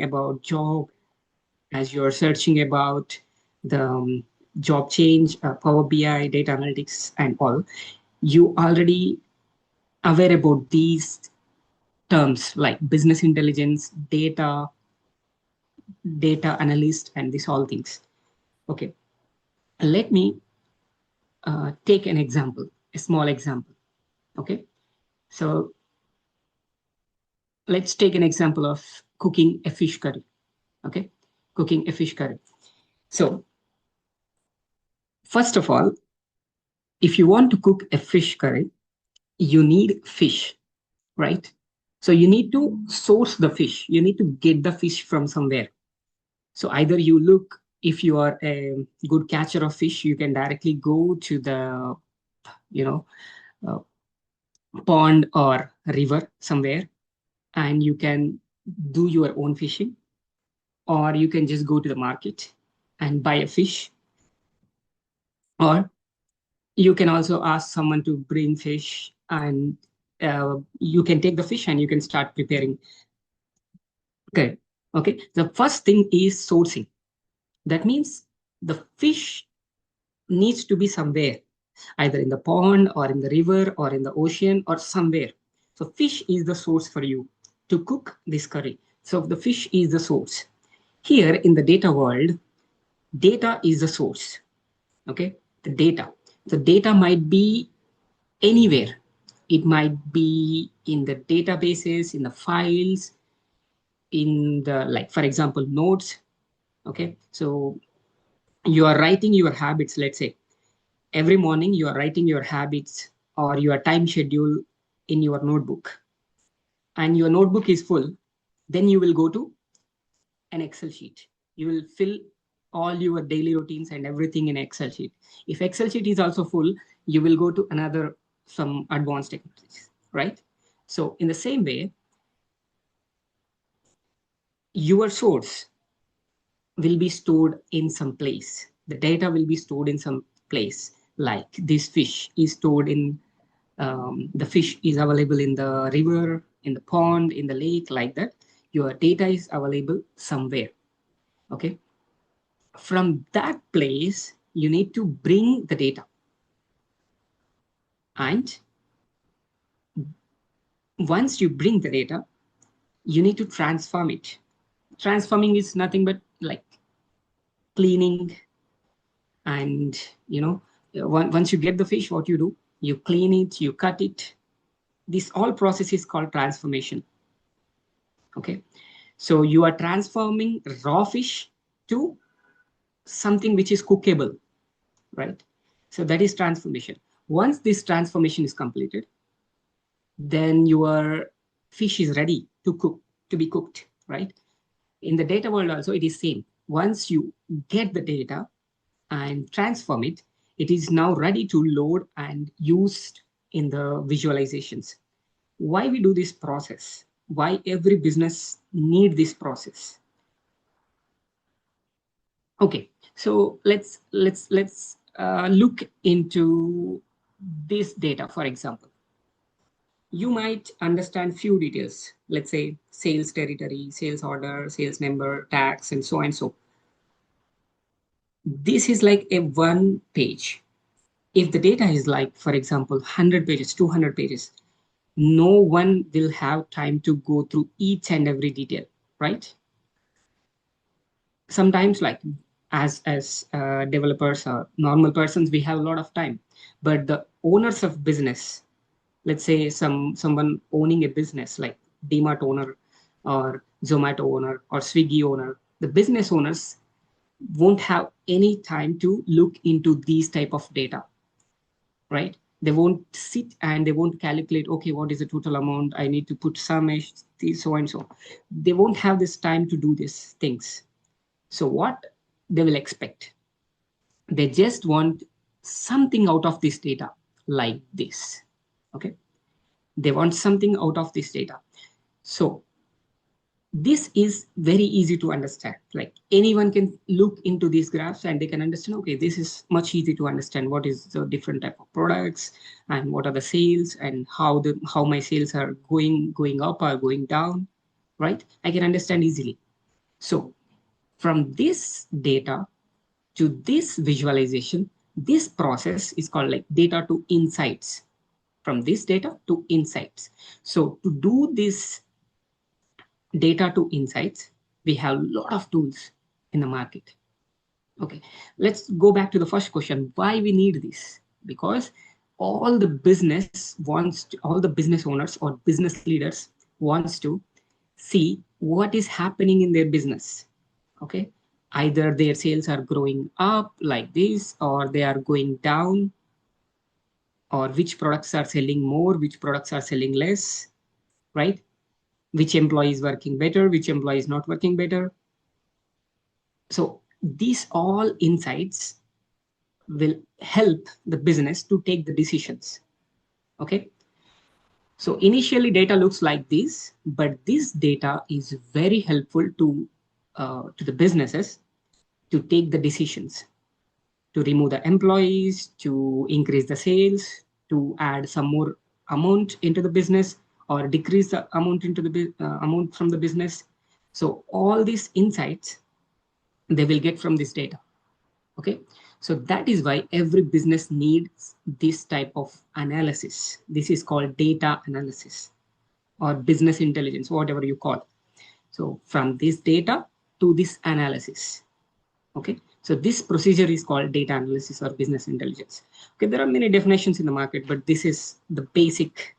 about job, as you're searching about the job change, Power BI, data analytics, and all, you already aware about these terms like business intelligence, data analyst, and these all things. Okay, let me take an example, a small example. Okay, so let's take an example of cooking a fish curry. Okay, cooking a fish curry. So first of all, if you want to cook a fish curry, you need fish, right? So you need to source the fish. You need to get the fish from somewhere. So either you look, if you are a good catcher of fish, you can directly go to the, you know, uh, pond or river somewhere, and you can do your own fishing, or you can just go to the market and buy a fish, or you can also ask someone to bring fish, and you can take the fish and you can start preparing. Okay. Okay. The first thing is sourcing. That means the fish needs to be somewhere, either in the pond or in the river or in the ocean or somewhere. So fish is the source for you to cook this curry. So the fish is the source. Here in the data world, data is the source. Okay. The data. The data might be anywhere. It might be in the databases, in the files, in the, like, for example, notes. Okay. So you are writing your habits, let's say every morning you are writing your habits or your time schedule in your notebook, and your notebook is full, then you will go to an Excel sheet. You will fill all your daily routines and everything in Excel sheet. If Excel sheet is also full, you will go to another, some advanced technologies, right? So in the same way, your source will be stored in some place. The data will be stored in some place. Like this fish is stored in, the fish is available in the river, in the pond, in the lake, like that. Your data is available somewhere. Okay. From that place, you need to bring the data. And once you bring the data, you need to transform it. Transforming is nothing but like cleaning, and once you get the fish, what you do, you clean it, you cut it. This all process is called transformation. Okay, so you are transforming raw fish to something which is cookable, right? So that is transformation. Once this transformation is completed, then your fish is ready to cook, to be cooked, right? In the data world also it is same. Once you get the data and transform it, it is now ready to load and used in the visualizations. Why we do this process? Why every business need this process? Okay, so let's look into this data. For example, you might understand few details. Let's say sales territory, sales order, sales number, tax, and so on and so. This is like a one page. If the data is like, for example, 100 pages, 200 pages, no one will have time to go through each and every detail, right? Sometimes, like, as developers or normal persons, we have a lot of time, but the owners of business, let's say someone owning a business like DMart owner or Zomato owner or Swiggy owner, the business owners won't have any time to look into these type of data, right? They won't sit and they won't calculate, okay, what is the total amount I need to put summation, so and so. They won't have this time to do these things. So what they will expect, they just want something out of this data, like this. Okay, they want something out of this data. So this is very easy to understand. Like anyone can look into these graphs and they can understand, okay, this is much easy to understand what is the different type of products and what are the sales and how my sales are going up or going down, right? I can understand easily. So from this data to this visualization, this process is called like data to insights. From this data to insights. So to do this data to insights, we have a lot of tools in the market. Okay, let's go back to the first question, why we need this? Because all the business owners or business leaders wants to see what is happening in their business. Okay, either their sales are growing up like this, or they are going down, or which products are selling more, which products are selling less, right? Which employee is working better, which employee is not working better. So these all insights will help the business to take the decisions. Okay. So initially data looks like this, but this data is very helpful to the businesses to take the decisions, to remove the employees, to increase the sales, to add some more amount into the business, or decrease the amount into the amount from the business. So all these insights they will get from this data. Okay, so that is why every business needs this type of analysis. This is called data analysis or business intelligence, whatever you call. So from this data to this analysis. Okay, so this procedure is called data analysis or business intelligence. Okay, there are many definitions in the market, but this is the basic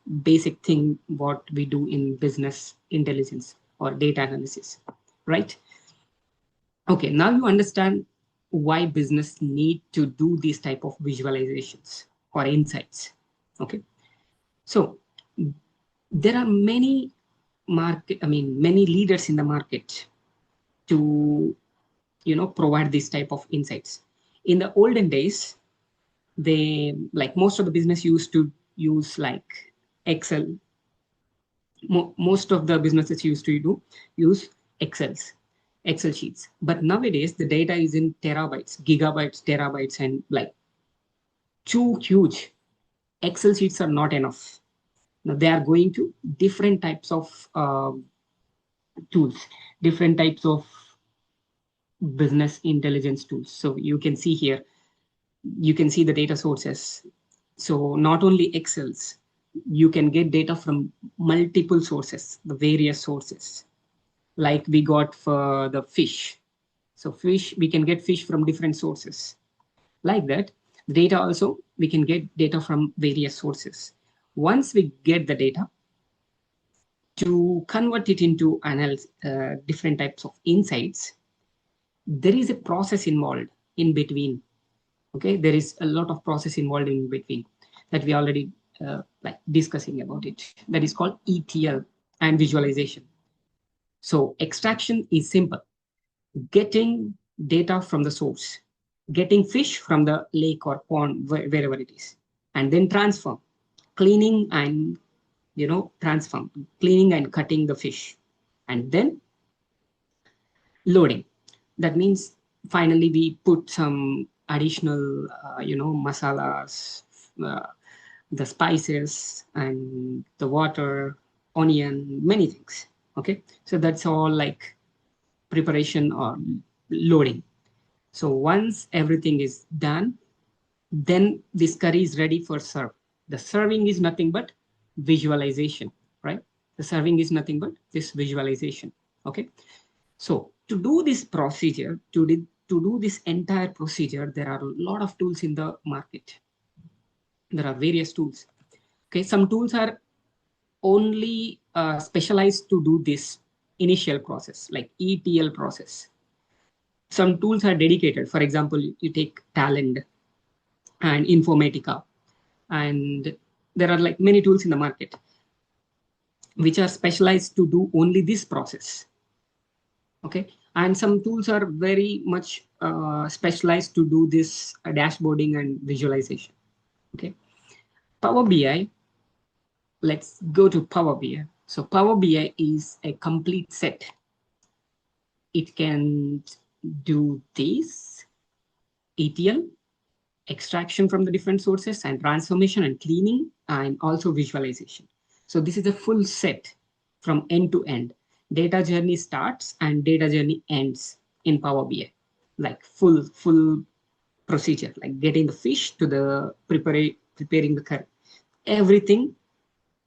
thing what we do in business intelligence or data analysis, right? Okay, now you understand why business need to do these type of visualizations or insights. Okay, so there are many leaders in the market to provide this type of insights. In the olden days, they like most of the business used to use like Excel. Most of the businesses used to use Excel sheets. But nowadays the data is in terabytes, gigabytes, terabytes, and like too huge. Excel sheets are not enough. Now they are going to different types of tools, different types of business intelligence tools. So you can see here, you can see the data sources. So not only Excels, you can get data from multiple sources, the various sources, like we got for the fish. So fish, we can get fish from different sources. Like that, data also, we can get data from various sources. Once we get the data, to convert it into different types of insights, there is a process involved in between. Okay, there is a lot of process involved in between that we already like discussing about it. That is called ETL and visualization. So extraction is simple, getting data from the source, getting fish from the lake or pond, wherever it is, and then transform, cleaning and transform, cleaning and cutting the fish, and then loading. That means finally we put some additional, masalas, uh, the spices and the water, onion, many things. Okay, so that's all like preparation or loading. So once everything is done, then this curry is ready for serve. The serving is nothing but visualization, right? The serving is nothing but this visualization. Okay, so to do this procedure, to do this entire procedure, there are a lot of tools in the market. There are various tools. Okay, some tools are only specialized to do this initial process, like ETL process. Some tools are dedicated. For example, you take Talend and Informatica, and there are like many tools in the market which are specialized to do only this process. Okay, and some tools are very much specialized to do this dashboarding and visualization. Okay, Power BI, let's go to Power BI. So Power BI is a complete set. It can do this ETL, extraction from the different sources, and transformation and cleaning, and also visualization. So this is a full set from end to end. Data journey starts and data journey ends in Power BI, like full procedure, like getting the fish to the preparing the curry. Everything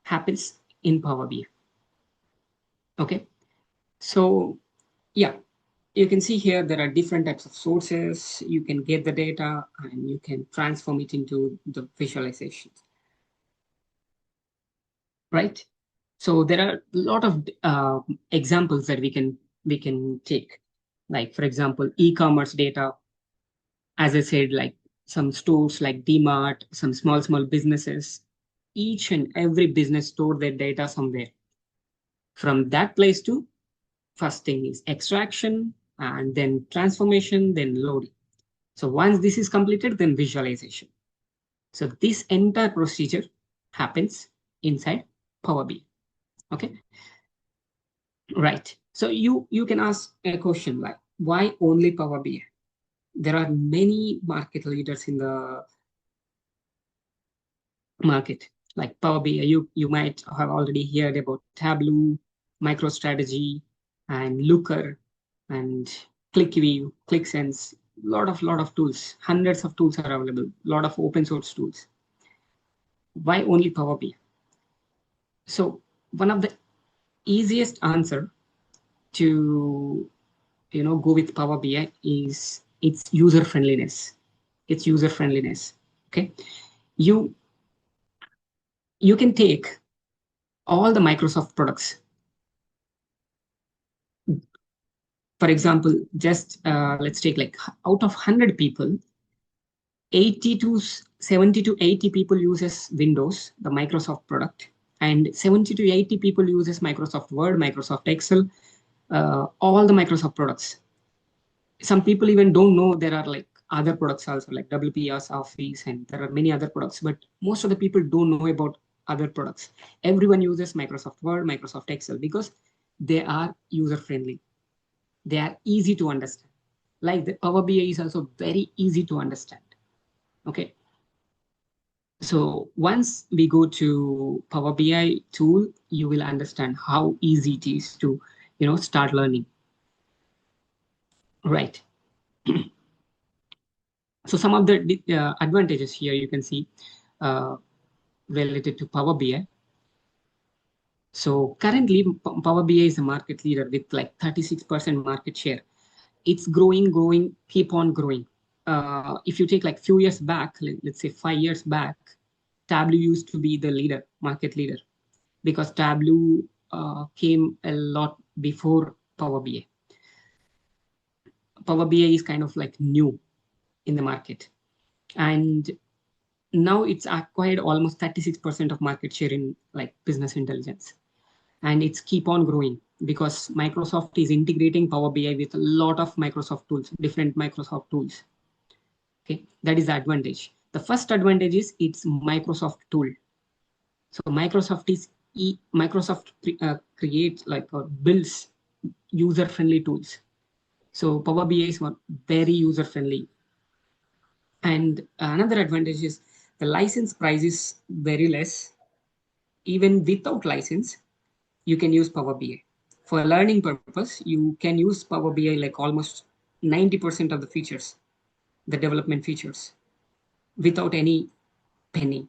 happens in Power BI. Okay, so yeah, you can see here there are different types of sources. You can get the data and you can transform it into the visualizations, right? So there are a lot of examples that we can take. Like for example, e-commerce data, as I said, like some stores like DMart, some small businesses, each and every business store their data somewhere. From that place to first thing is extraction and then transformation, then loading. So once this is completed, then visualization. So this entire procedure happens inside Power BI. Okay, right. So you can ask a question like, why only Power BI? There are many market leaders in the market, like Power BI. You might have already heard about Tableau, MicroStrategy, and Looker, and ClickView, ClickSense. Lot of tools. Hundreds of tools are available. Lot of open source tools. Why only Power BI? So one of the easiest answer to go with Power BI is its user friendliness. Its user friendliness. Okay, you you can take all the Microsoft products. For example, just let's take like out of 100 people, 80 to 70 to 80 people uses Windows, the Microsoft product, and 70 to 80 people uses Microsoft Word, Microsoft Excel, all the Microsoft products. Some people even don't know there are like other products also, like WPS Office, and there are many other products, but most of the people don't know about other products. Everyone uses Microsoft Word, Microsoft Excel because they are user friendly. They are easy to understand. Like the Power BI is also very easy to understand. Okay. So once we go to Power BI tool, you will understand how easy it is to, start learning. Right. So some of the advantages here you can see uh, related to Power BI. So currently Power BI is a market leader with like 36% market share. It's growing, keep on growing. If you take like few years back, let's say 5 years back, Tableau used to be the market leader, because Tableau came a lot before Power BI. Power BI is kind of like new in the market. And now it's acquired almost 36% of market share in like business intelligence. And it's keep on growing because Microsoft is integrating Power BI with a lot of Microsoft tools, different Microsoft tools. Okay, that is the advantage. The first advantage is it's Microsoft tool. So Microsoft creates like or builds user friendly tools. So Power BI is one very user friendly. And another advantage is the license price is very less. Even without license, you can use Power BI. For learning purpose, you can use Power BI like almost 90% of the features, the development features, without any penny.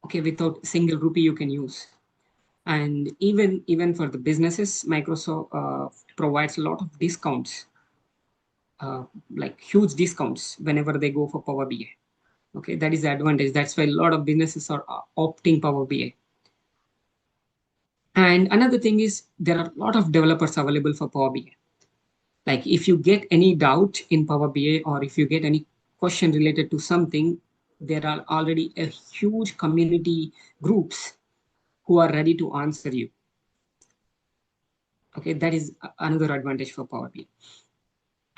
Okay, without single rupee you can use. And even for the businesses, Microsoft provides a lot of discounts, like huge discounts whenever they go for Power BI. Okay, that is the advantage. That's why a lot of businesses are opting Power BI. And another thing is there are a lot of developers available for Power BI. Like if you get any doubt in Power BI, or if you get any question related to something, there are already a huge community groups who are ready to answer you. Okay, that is another advantage for Power BI.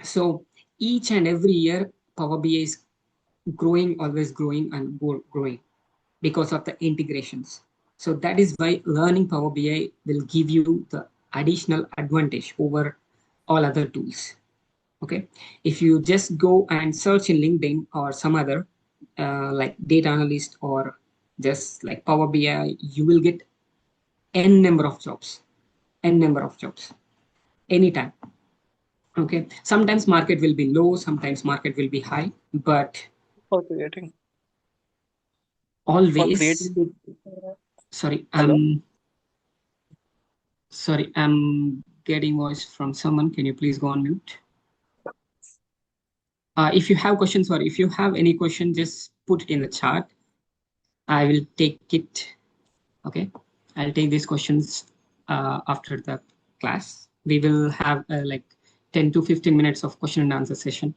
So each and every year, Power BI is growing, always growing and growing because of the integrations. So that is why learning Power BI will give you the additional advantage over all other tools. Okay, if you just go and search in LinkedIn or some other like data analyst or just like Power BI, you will get n number of jobs. n number of jobs anytime. Okay, sometimes market will be low, sometimes market will be high, but For creating, for always, creating the, sorry, hello. I'm getting voice from someone. Can you please go on mute? If you have questions or if you have any question, just put it in the chat. I will take it. Okay, I'll take these questions after the class. We will have like 10 to 15 minutes of question and answer session.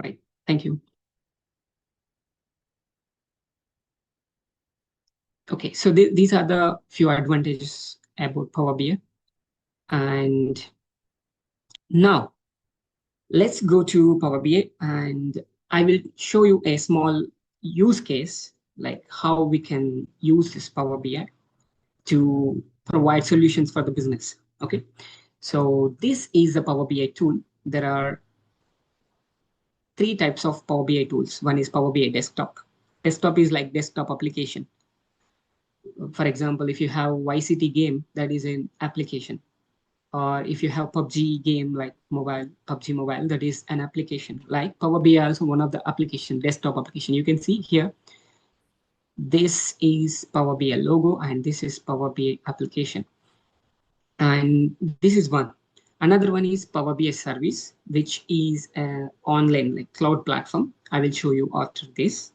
Right. Thank you. Okay, so these are the few advantages about Power BI. And now let's go to Power BI and I will show you a small use case, like how we can use this Power BI to provide solutions for the business. Okay, so this is the Power BI tool. There are three types of Power BI tools. One is Power BI Desktop. Desktop is like desktop application. For example, if you have YCT game, that is an application. Or if you have PUBG game like mobile, PUBG Mobile, that is an application. Like Power BI also one of the application, desktop application. You can see here, this is Power BI logo and this is Power BI application. And this is one. Another one is Power BI service, which is an online like cloud platform. I will show you after this.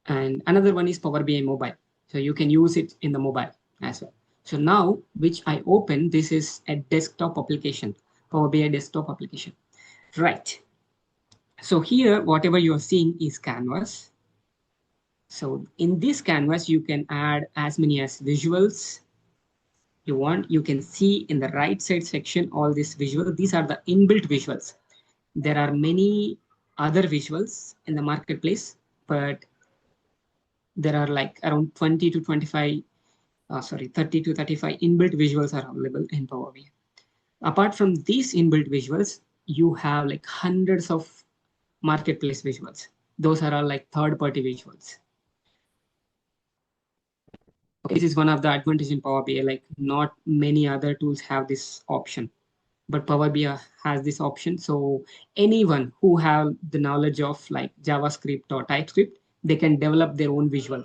And another one is Power BI mobile. So you can use it in the mobile as well. So now, which I open, this is a desktop application, Power BI desktop application. Right. So here, whatever you're seeing is canvas. So in this canvas, you can add as many as visuals you want. You can see in the right side section, all these visuals. These are the inbuilt visuals. There are many other visuals in the marketplace, but there are like around 20 to 25 30 to 35 inbuilt visuals are available in Power BI. Apart from these inbuilt visuals, you have like hundreds of marketplace visuals. Those are all like third-party visuals. Okay, this is one of the advantages in Power BI. Like not many other tools have this option, but Power BI has this option. So anyone who have the knowledge of like JavaScript or TypeScript, they can develop their own visual.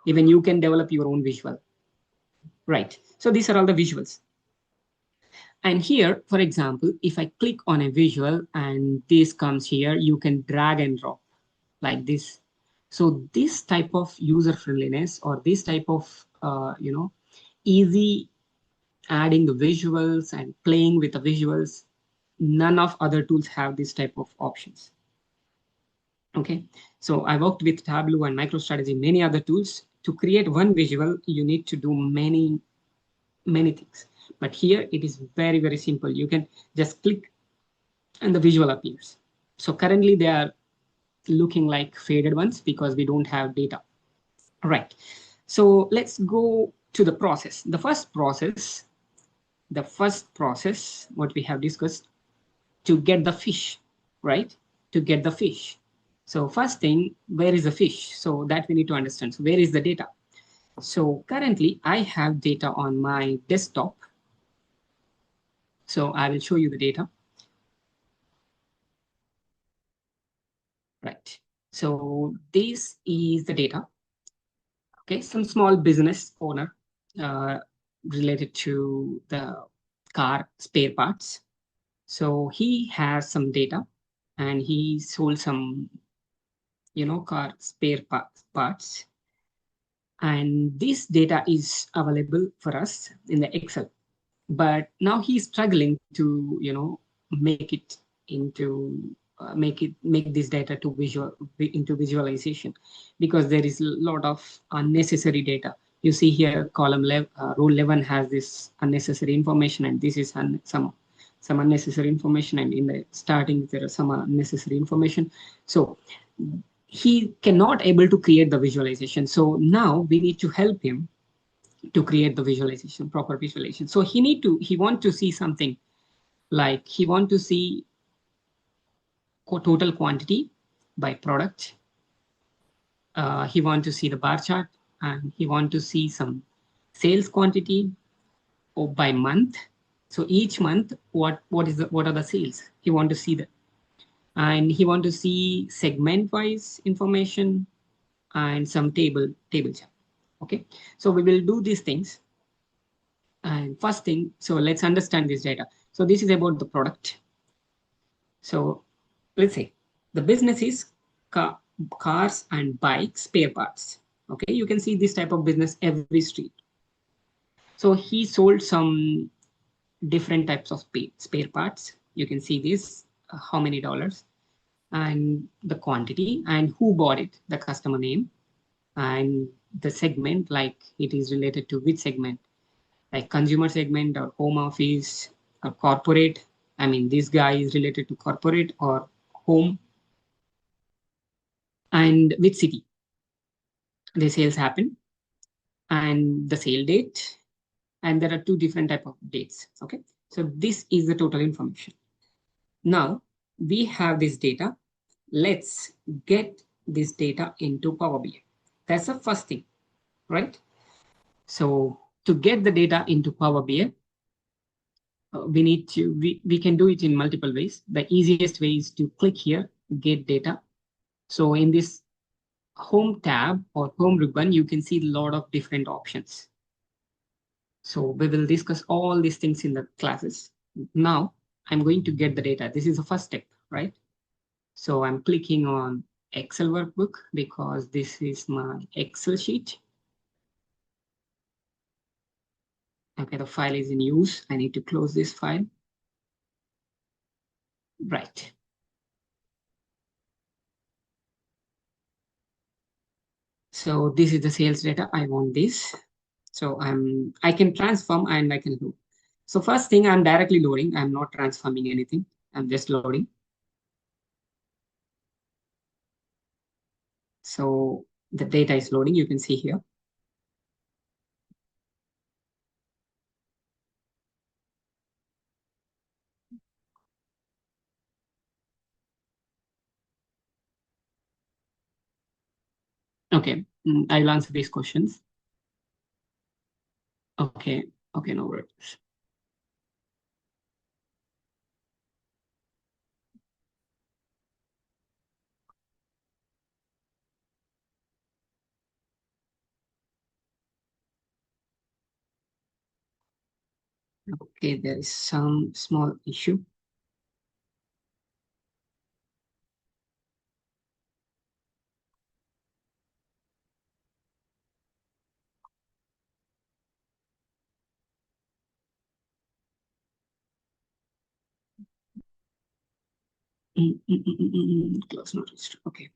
Even you can develop your own visual. Right. So these are all the visuals. And here, for example, if I click on a visual and this comes here, you can drag and drop like this. So this type of user friendliness or this type of, easy adding the visuals and playing with the visuals, none of other tools have this type of options. Okay, so I worked with Tableau and MicroStrategy, many other tools. To create one visual, you need to do many things. But here it is very, very simple. You can just click and the visual appears. So currently they are looking like faded ones because we don't have data. Right. So let's go to the process. The first process, what we have discussed, to get the fish, right? To get the fish. So first thing, where is the fish? So that we need to understand. So where is the data? So currently I have data on my desktop. So I will show you the data. Right. So this is the data. Okay, some small business owner uh, related to the car spare parts. So he has some data and he sold some, car spare parts. And this data is available for us in the Excel. But now he's struggling to, make it into make this data to into visualization because there is a lot of unnecessary data. You see here column row 11 has this unnecessary information and this is some unnecessary information, and in the starting there are some unnecessary information. So he cannot able to create the visualization. So now we need to help him to create the visualization, proper visualization. So he want to see something like he want to see total quantity by product. He want to see the bar chart and he want to see some sales quantity or by month. So each month, what are the sales? He want to see that, and he want to see segment wise information and some table chart. Okay, so we will do these things. And first thing, so let's understand this data. So this is about the product. So let's say the business is cars and bikes spare parts. Okay, you can see this type of business every street. So he sold some different types of spare parts. You can see this, how many dollars, and the quantity, and who bought it, the customer name, and the segment, like it is related to which segment, like consumer segment or home office or corporate. I mean, this guy is related to corporate or home, and which city the sales happen, and the sale date, and there are two different type of dates. Okay, so this is the total information. Now we have this data. Let's get this data into Power BI. That's the first thing, right? So to get the data into Power BI, we can do it in multiple ways. The easiest way is to click here, get data. So in this home tab or home ribbon, you can see a lot of different options. So we will discuss all these things in the classes. Now I'm going to get the data. This is the first step, right? So I'm clicking on Excel workbook because this is my Excel sheet. Okay, the file is in use. I need to close this file. Right. So this is the sales data. I want this. So I can transform and I can do. So first thing, I'm directly loading. I'm not transforming anything. I'm just loading. So the data is loading. You can see here. Okay, I'll answer these questions. Okay, okay, no worries. Okay, there is some small issue. Close not registered. Okay.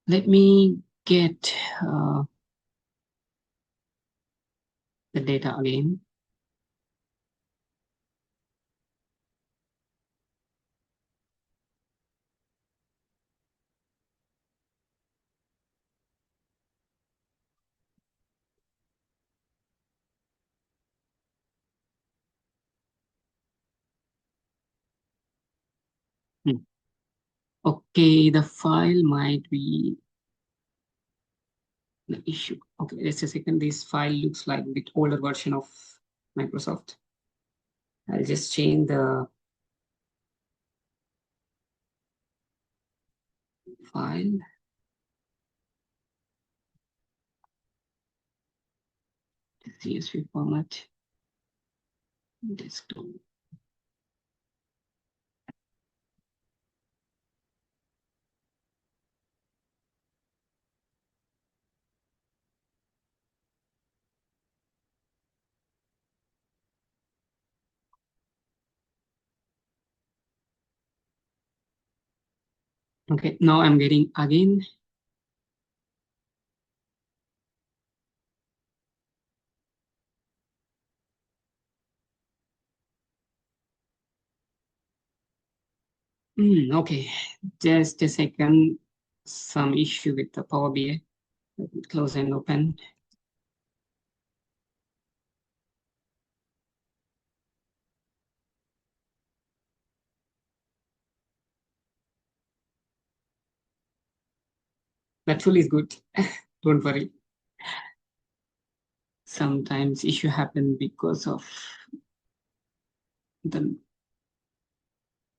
Let me get the data again. Hmm. Okay, the file might be the issue. Okay, just a second. This file looks like a bit older version of Microsoft. I'll just change the file. CSV format. Desktop. Okay, now I'm getting again. Okay, just a second. Some issue with the Power BI. Let me close and open. That tool is good. Don't worry. sometimes issue happen because of the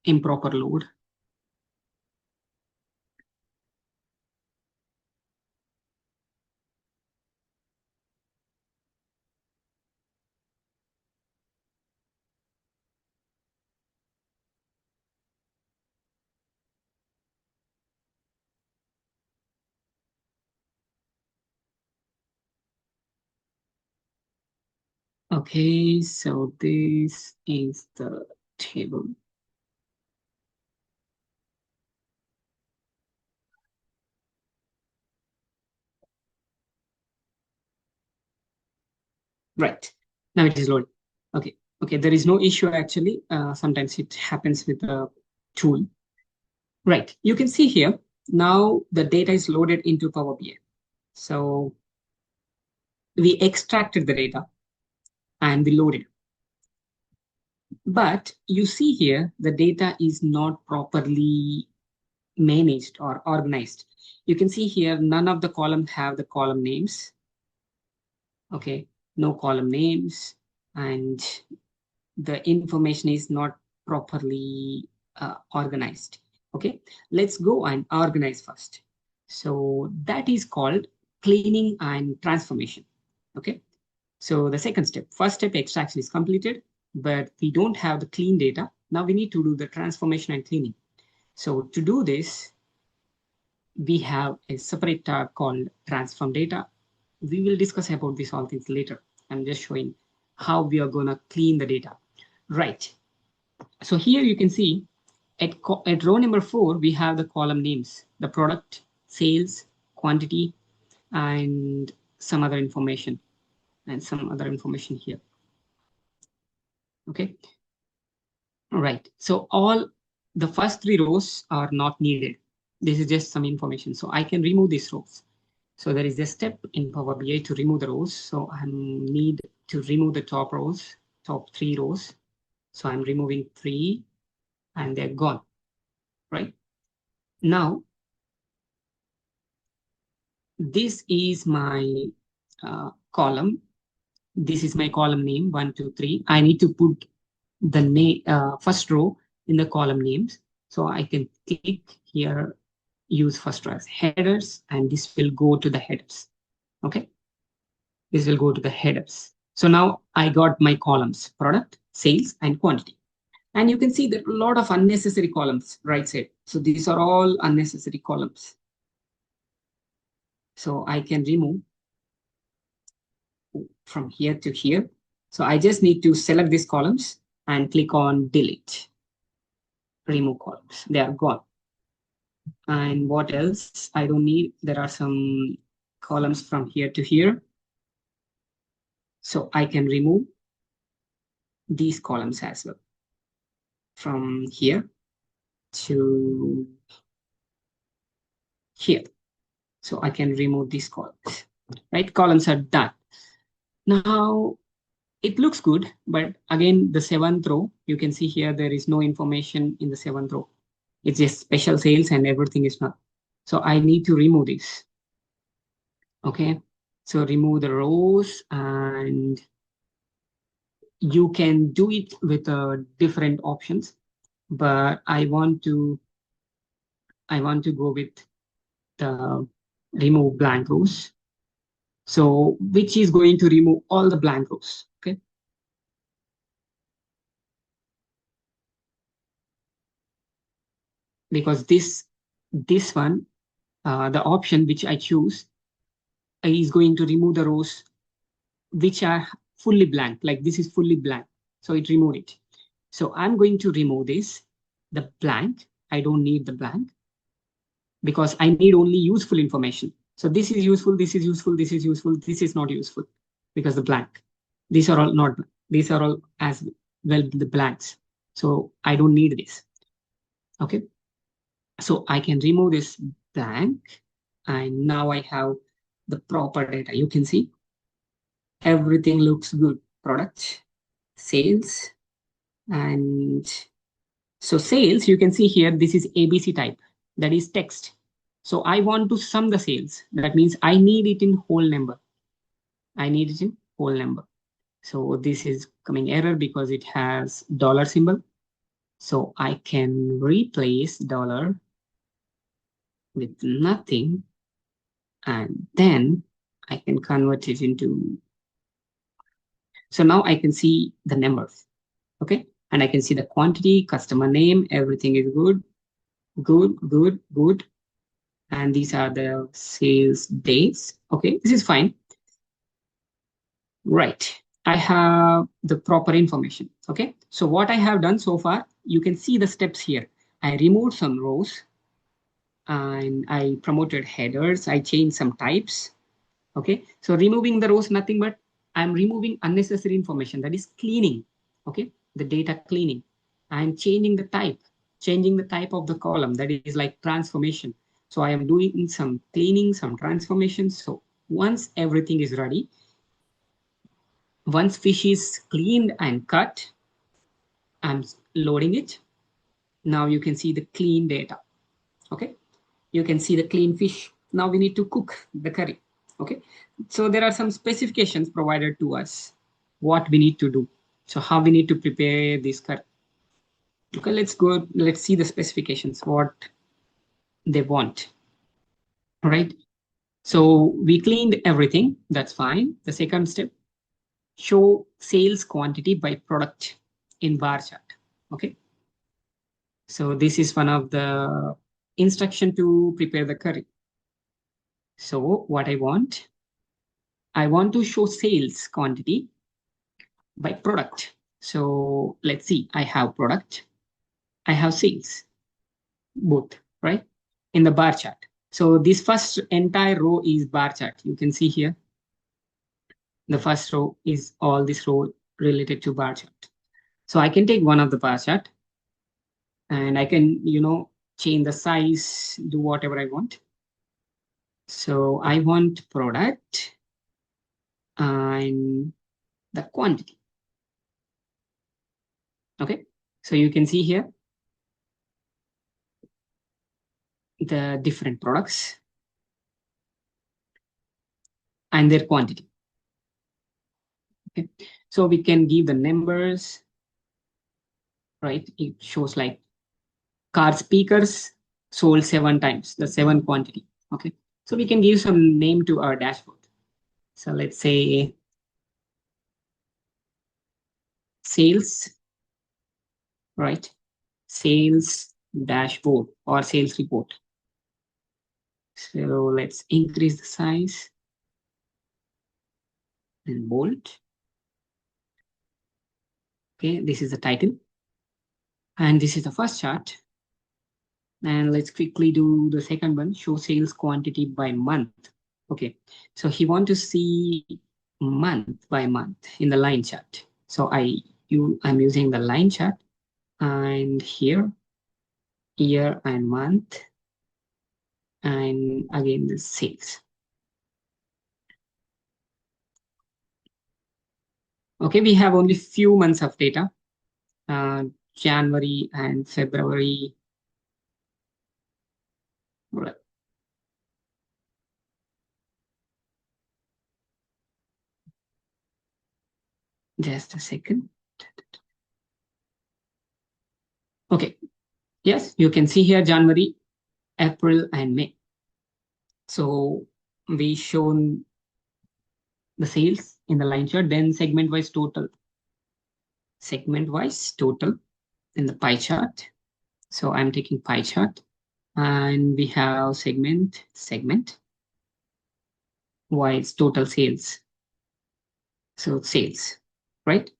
improper load. Okay, so this is the table. Right. Now it is loaded. Okay. Okay. There is no issue actually. Sometimes it happens with the tool. Right. You can see here now the data is loaded into Power BI. So we extracted the data and we loaded. But you see here the data is not properly managed or organized. You can see here none of the columns have the column names. Okay. No column names, and the information is not properly organized. Okay, let's go and organize first. So that is called cleaning and transformation. Okay, so the second step, first step extraction is completed, but we don't have the clean data. Now we need to do the transformation and cleaning. So to do this, we have a separate tab called transform data. We will discuss about this all things later. I'm just showing how we are going to clean the data. Right. So here you can see at row number 4, we have the column names, the product, sales, quantity, and some other information here. Okay. All right. So all the first 3 rows are not needed. This is just some information. So I can remove these rows. So there is a step in Power BI to remove the rows. So I need to remove the top 3 rows. So I'm removing 3 and they're gone, right? Now, this is my column. This is my column name, 1, 2, 3. I need to put the name first row in the column names. So I can click here, use first row as headers, and this will go to the headers. Okay, this will go to the headers. So now I got my columns, product, sales, and quantity. And you can see that a lot of unnecessary columns right side. So these are all unnecessary columns. So I can remove from here to here. So I just need to select these columns and click on delete. Remove columns. They are gone. And what else I don't need? There are some columns from here to here. So I can remove these columns as well. From here to here. So I can remove these columns. Right? Columns are done. Now, it looks good, but again, the 7th row, you can see here, there is no information in the 7th row. It's just special sales and everything is not. So I need to remove this. Okay. So remove the rows, and you can do it with different options, but I want to go with the remove blank rows. So which is going to remove all the blank rows. Okay. Because this one, the option which I choose is going to remove the rows which are fully blank, like this is fully blank. So it removed it. So I'm going to remove this, the blank. I don't need the blank because I need only useful information. So this is useful, this is useful, this is useful, this is not useful because the blank. These are all not, these are all as well the blanks. So I don't need this. Okay. So I can remove this blank, and now I have the proper data. You can see everything looks good. Product, sales, and so sales, you can see here, this is ABC type, that is text. So I want to sum the sales. That means I need it in whole number. I need it in whole number. So this is coming error because it has dollar symbol. So I can replace dollar with nothing, and then I can convert it into. So now I can see the numbers, okay? And I can see the quantity, customer name, everything is good, good, good, good. And these are the sales days. Okay, this is fine. Right. I have the proper information. Okay. So what I have done so far, you can see the steps here. I removed some rows and I promoted headers. I changed some types. Okay. So removing the rows, nothing but I'm removing unnecessary information. That is cleaning. Okay. The data cleaning. I'm changing the type of the column. That is like transformation. So I am doing some cleaning, some transformations. So once everything is ready, once fish is cleaned and cut, I'm loading it. Now you can see the clean data. Okay. You can see the clean fish. Now we need to cook the curry. Okay. So there are some specifications provided to us, what we need to do. So how we need to prepare this curry. Okay, let's go. Let's see the specifications, what they want. All right. So we cleaned everything. That's fine. The second step, show sales quantity by product in bar chart. Okay. So this is one of the instruction to prepare the curry. So what I want to show sales quantity by product. So let's see, I have product, I have sales, both, right? In the bar chart. So this first entire row is bar chart. You can see here, the first row is all this row related to bar chart. So I can take one of the bar chart and I can, change the size, do whatever I want. So I want product and the quantity. Okay, so you can see here the different products and their quantity. Okay, so we can give the numbers, right? It shows like car speakers sold 7 times, the 7 quantity. Okay, so we can give some name to our dashboard. So let's say sales, right? Sales dashboard or sales report. So let's increase the size and bold. Okay, this is the title. And this is the first chart. And let's quickly do the second one, show sales quantity by month. Okay, so he want to see month by month in the line chart. So I'm using the line chart, and here, year and month, and again the sales. Okay, we have only few months of data, January and February. Right. Just a second. Okay, yes, you can see here January, April, and May. So we shown the sales in the line chart, then segment-wise total. Segment-wise total in the pie chart. So I'm taking pie chart, and we have segment-wise total sales. So sales, right?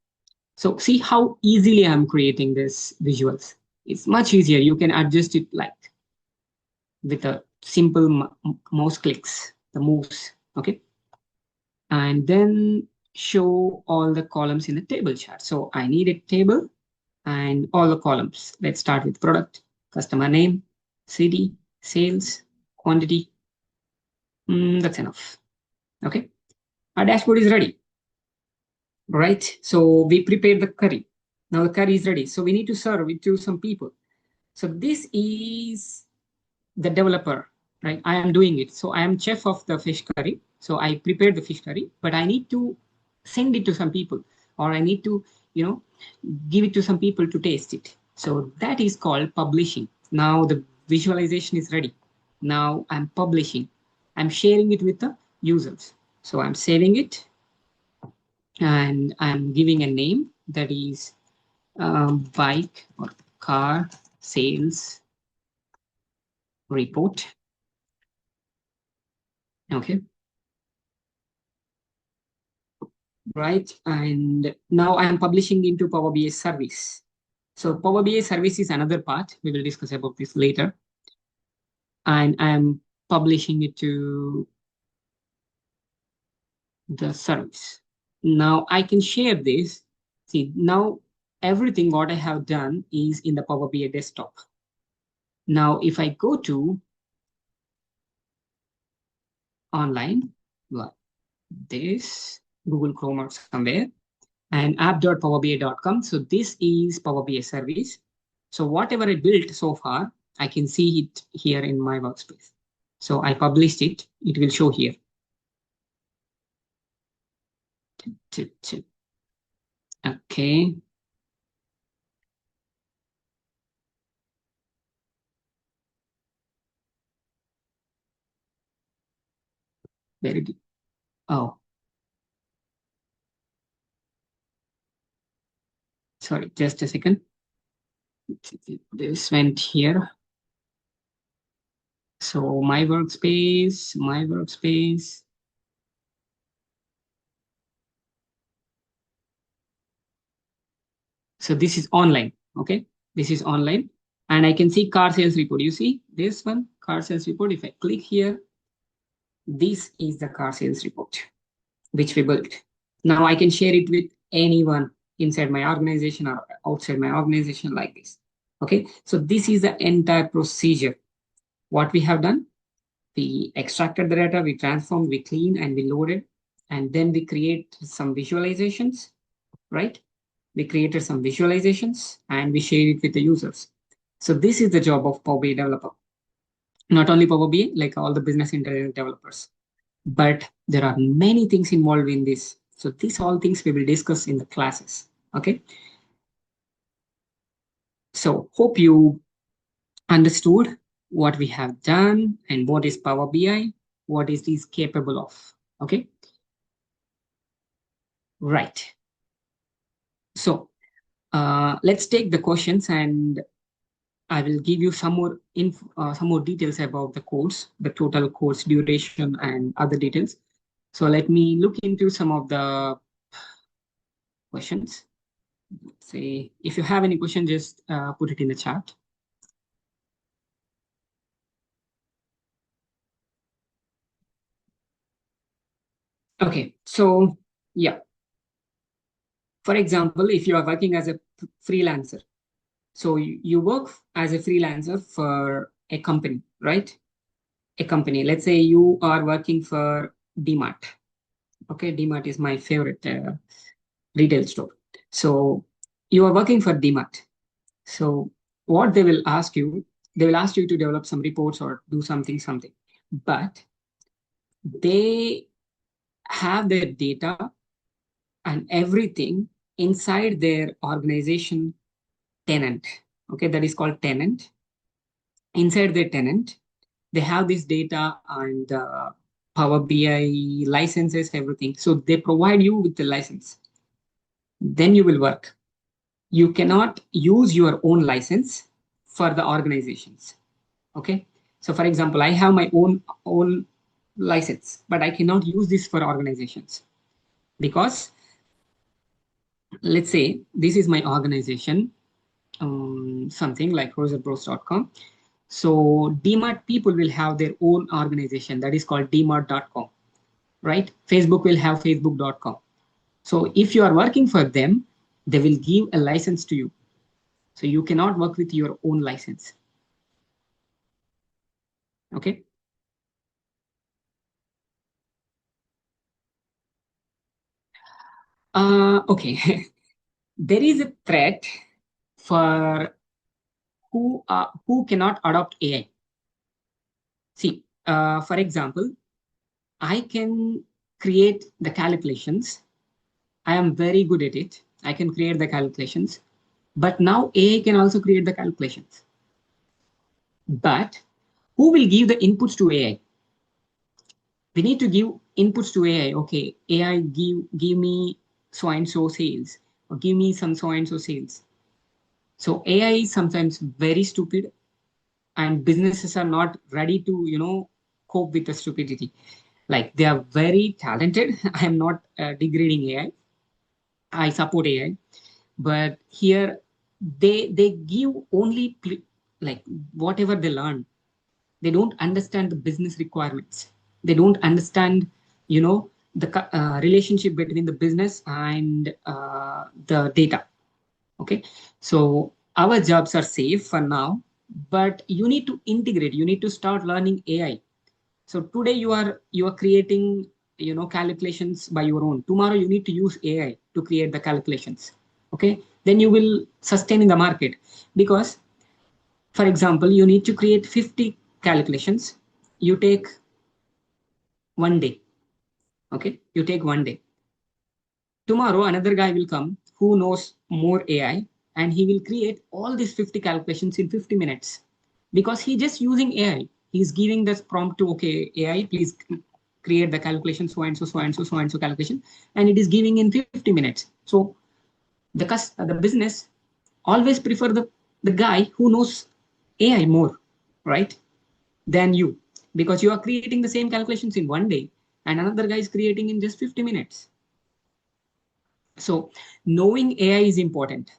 So see how easily I'm creating this visuals. It's much easier. You can adjust it like with a simple mouse clicks, the moves, okay? And then show all the columns in the table chart. So I need a table and all the columns. Let's start with product, customer name, city, sales, quantity. That's enough. Okay. Our dashboard is ready, right? So we prepared the curry. Now the curry is ready. So we need to serve it to some people. So this is the developer, right? I am doing it. So I am chef of the fish curry. So I prepared the fish curry, but I need to send it to some people, or I need to, give it to some people to taste it. So that is called publishing. Now the visualization is ready. Now I'm publishing. I'm sharing it with the users. So I'm saving it and I'm giving a name that is bike or car sales report. Okay. Right. And now I'm publishing into Power BI service. So Power BI service is another part. We will discuss about this later. And I'm publishing it to the service. Now I can share this. See, now everything what I have done is in the Power BI desktop. Now, if I go to online, like this, Google Chrome or somewhere, and app.powerbi.com. So this is Power BI service. So whatever I built so far, I can see it here in my workspace. So I published it. It will show here. Okay. Very good. Oh, sorry, just a second. This went here. So my workspace. So this is online. Okay. This is online. And I can see car sales report. You see this one, car sales report. If I click here, this is the car sales report, which we built. Now I can share it with anyone inside my organization or outside my organization like this. Okay. So this is the entire procedure. What we have done, we extracted the data, we transformed, we cleaned, and we loaded. And then we create some visualizations, right? We created some visualizations and we share it with the users. So this is the job of Power BI developer. Not only Power BI, like all the business intelligence developers, but there are many things involved in this. So these all things we will discuss in the classes. Okay. So hope you understood what we have done and what is Power BI, what is this capable of. Okay. Right. So let's take the questions and I will give you some more details about the course, the total course duration and other details. So let me look into some of the questions. Let's say if you have any question, just put it in the chat. Okay, so yeah, for example, if you are working as a freelancer, so you work as a freelancer for a company, right? A company. Let's say you are working for DMart. Okay, DMart is my favorite retail store. So you are working for DMart. So what they will ask you to develop some reports or do something. But they have their data and everything inside their organization tenant. Okay, that is called tenant. Inside their tenant, they have this data and Power BI licenses, everything. So they provide you with the license. Then you will work. You cannot use your own license for the organizations. Okay. So for example, I have my own license, but I cannot use this for organizations because let's say this is my organization, something like roserbros.com. So DMART people will have their own organization that is called dmart.com, right? Facebook will have facebook.com. So if you are working for them, they will give a license to you. So you cannot work with your own license. Okay. Okay. There is a threat for who cannot adopt AI. See, for example, I can create the calculations I am very good at it. I can create the calculations. But now AI can also create the calculations. But who will give the inputs to AI? We need to give inputs to AI. Okay, AI give me so and so sales, or give me some so and so sales. So AI is sometimes very stupid, and businesses are not ready to cope with the stupidity. Like they are very talented. I am not degrading AI. I support AI, but here they give only like whatever they learn. They don't understand the business requirements. They don't understand the relationship between the business and the data. Okay, so our jobs are safe for now, but you need to integrate. You need to start learning AI. So today you are creating calculations by your own. Tomorrow you need to use AI to create the calculations. Okay, then you will sustain in the market. Because for example, you need to create 50 calculations. You take 1 day. Okay, you take 1 day. Tomorrow another guy will come who knows more AI, and he will create all these 50 calculations in 50 minutes, because he just using AI. He's giving this prompt to, okay, AI, please create the calculation so and so, so and so, so and so calculation, and it is giving in 50 minutes. So the business always prefer the guy who knows AI more, right, than you, because you are creating the same calculations in 1 day, and another guy is creating in just 50 minutes. So knowing AI is important.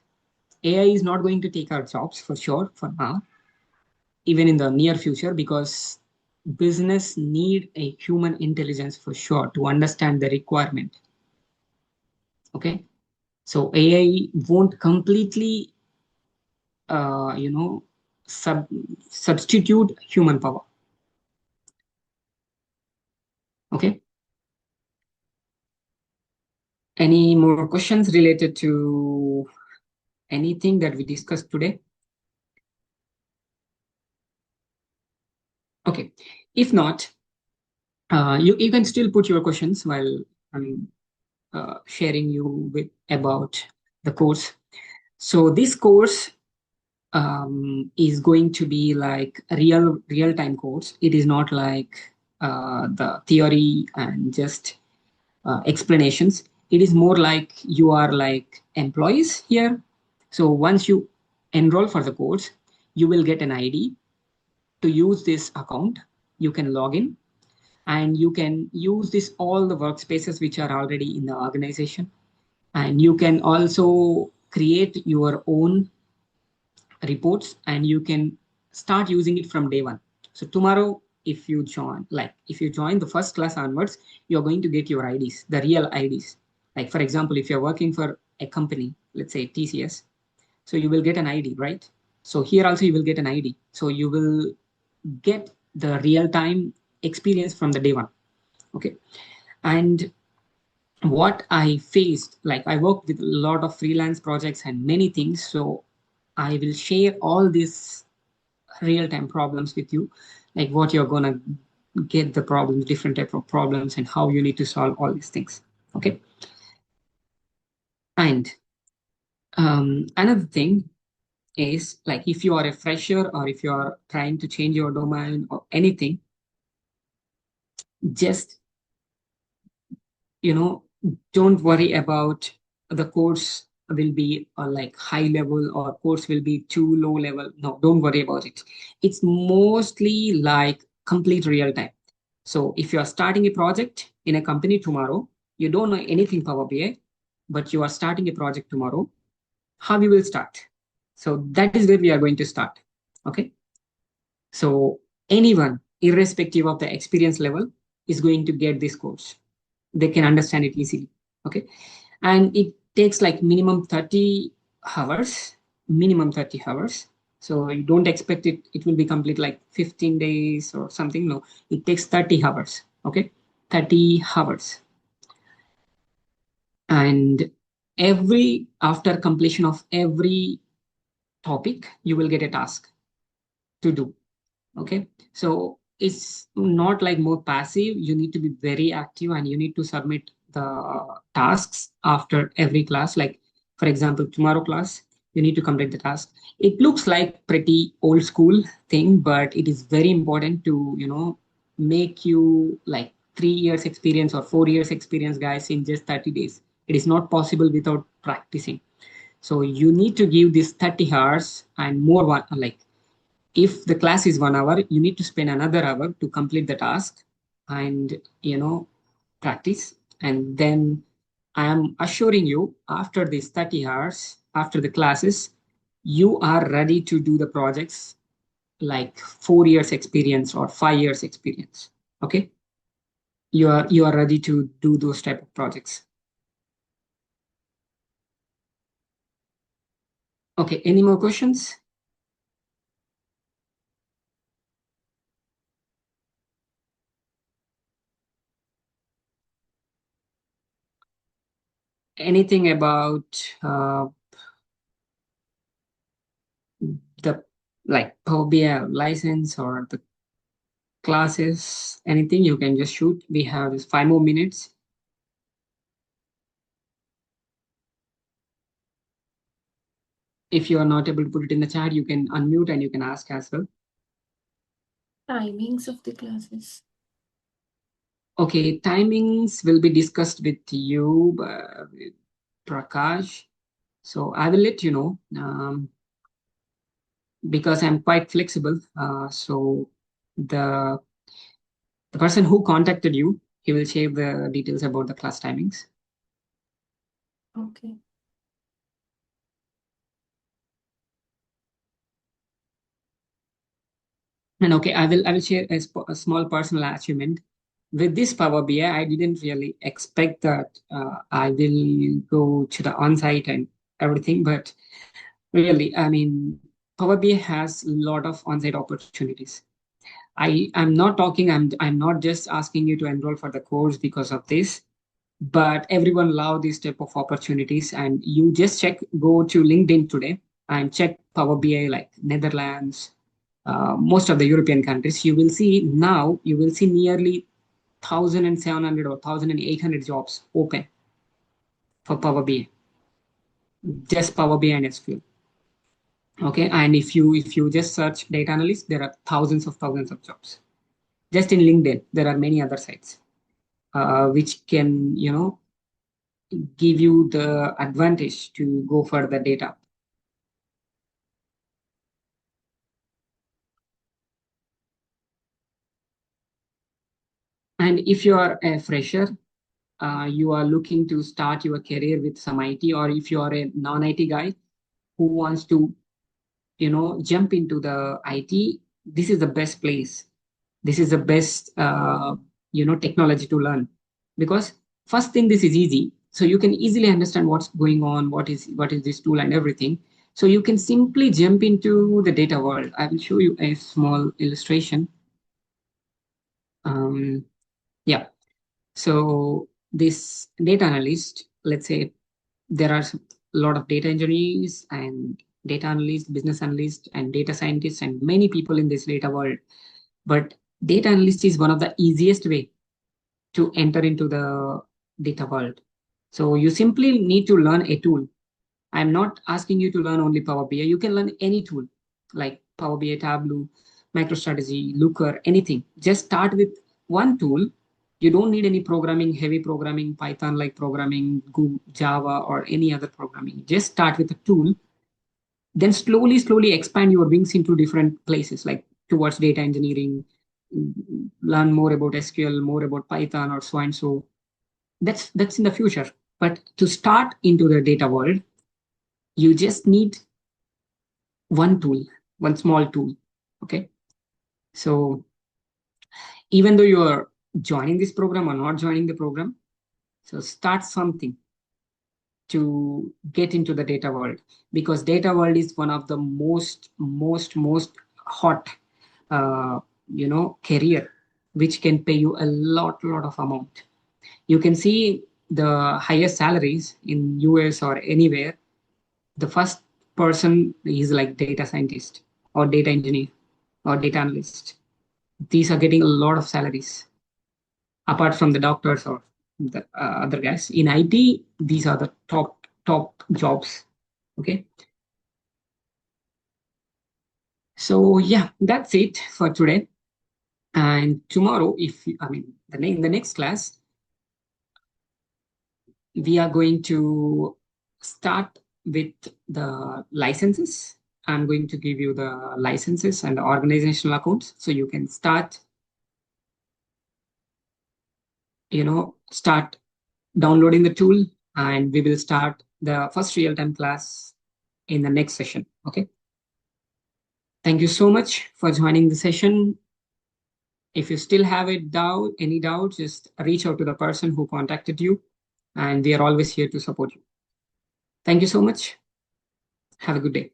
AI is not going to take our jobs for sure for now, even in the near future, because business need a human intelligence for sure to understand the requirement. Okay, so AI won't completely, uh, you know, sub substitute human power. Okay. Any more questions related to anything that we discussed today? Okay. If not, you can still put your questions while I'm sharing you with about the course. So this course is going to be like a real time course. It is not like the theory and just explanations. It is more like you are like employees here. So once you enroll for the course, you will get an ID to use this account. You can log in, and you can use this all the workspaces which are already in the organization, and you can also create your own reports, and you can start using it from day one. So tomorrow, if you join the first class onwards, you're going to get your IDs, the real IDs. Like for example, if you're working for a company, let's say TCS, so you will get an ID, right? So here also you will get an ID. So you will get the real time experience from the day one. Okay. And what I faced, like I worked with a lot of freelance projects and many things. So I will share all these real time problems with you, like what you're gonna get the problems, different type of problems, and how you need to solve all these things. Okay. And another thing is, like, if you are a fresher or if you are trying to change your domain or anything, just you know don't worry about the course will be like high level or course will be too low level. No, don't worry about it. It's mostly like complete real time. So if you are starting a project in a company tomorrow, you don't know anything Power BI, but you are starting a project tomorrow, how you will start? So that is where we are going to start. Okay. So anyone, irrespective of the experience level, is going to get this course. They can understand it easily. Okay. And it takes like minimum 30 hours, minimum 30 hours. So you don't expect it will be complete like 15 days or something. No, it takes 30 hours. Okay. 30 hours. And after completion of every topic, you will get a task to do. Okay. So it's not like more passive. You need to be very active, and you need to submit the tasks after every class. Like, for example, tomorrow class, you need to complete the task. It looks like pretty old school thing, but it is very important to, make you like 3 years experience or 4 years experience guys in just 30 days. It is not possible without practicing. So you need to give this 30 hours and more one, like if the class is 1 hour, you need to spend another hour to complete the task and, practice. And then I am assuring you, after these 30 hours, after the classes, you are ready to do the projects like 4 years experience or 5 years experience. Okay. You are ready to do those type of projects. Okay. Any more questions? Anything about the like Power BI license or the classes, anything, you can just shoot. We have just 5 more minutes. If you are not able to put it in the chat, you can unmute and you can ask as well. Timings of the classes. Okay, timings will be discussed with you, with Prakash. So I will let you know because I'm quite flexible. So the the person who contacted you, he will share the details about the class timings. Okay. And okay, I will share a small personal achievement. With this Power BI, I didn't really expect that I will go to the on-site and everything, but really, I mean, Power BI has a lot of on-site opportunities. I'm not talking, I'm not just asking you to enroll for the course because of this, but everyone love these type of opportunities. And you just go to LinkedIn today and check Power BI like Netherlands, most of the European countries. You will see nearly 1,700 or 1,800 jobs open for Power BI, just Power BI and SQL. Okay, and if you just search data analyst, there are thousands of jobs. Just in LinkedIn, there are many other sites which can give you the advantage to go for the data. And if you are a fresher, you are looking to start your career with some IT, or if you are a non-IT guy who wants to, jump into the IT, this is the best place. This is the best, technology to learn, because first thing, this is easy. So you can easily understand what's going on, what is this tool and everything. So you can simply jump into the data world. I will show you a small illustration. Yeah. So this data analyst, let's say there are a lot of data engineers and data analysts, business analysts, and data scientists, and many people in this data world. But data analyst is one of the easiest way to enter into the data world. So you simply need to learn a tool. I'm not asking you to learn only Power BI. You can learn any tool like Power BI, Tableau, MicroStrategy, Looker, anything. Just start with one tool. You don't need any programming, heavy programming, Python like programming, Go, Java, or any other programming. Just start with a tool. Then slowly expand your wings into different places, like towards data engineering, learn more about SQL, more about Python, or so and so. That's in the future. But to start into the data world, you just need one tool, one small tool. Okay. So even though you are joining this program or not joining the program, so start something to get into the data world, because data world is one of the most hot, career, which can pay you a lot of amount. You can see the highest salaries in US or anywhere. The first person is like data scientist or data engineer or data analyst. These are getting a lot of salaries apart from the doctors or the other guys. In IT, these are the top jobs. Okay. So yeah, that's it for today. And tomorrow, in the next class, we are going to start with the licenses. I'm going to give you the licenses and the organizational accounts, so you can start, start downloading the tool, and we will start the first real-time class in the next session. Okay. Thank you so much for joining the session. If you still have any doubt, just reach out to the person who contacted you, and we are always here to support you. Thank you so much. Have a good day.